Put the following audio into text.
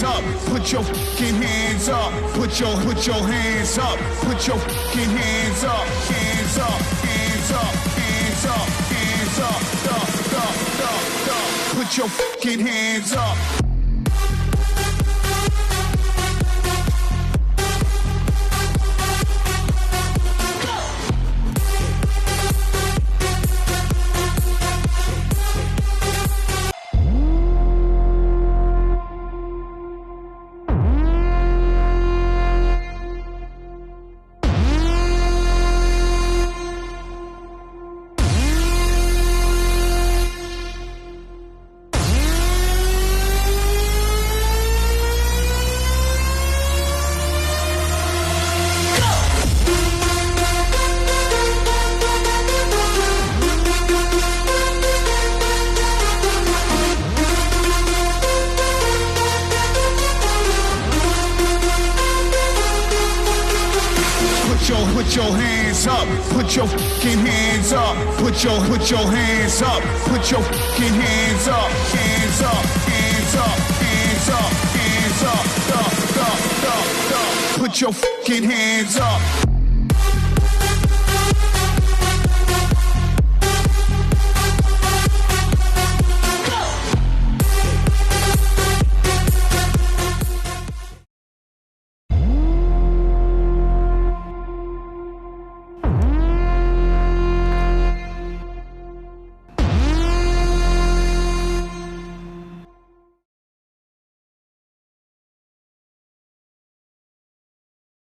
hands up, put your fucking hands up, put your hands up, put your fucking hands up, hands up, hands up, hands up, hands up, put your fucking hands up. Put your hands up, put your fucking hands up, put your hands up, put your fucking hands up, hands up, hands up, hands up, hands up, put your fucking hands up.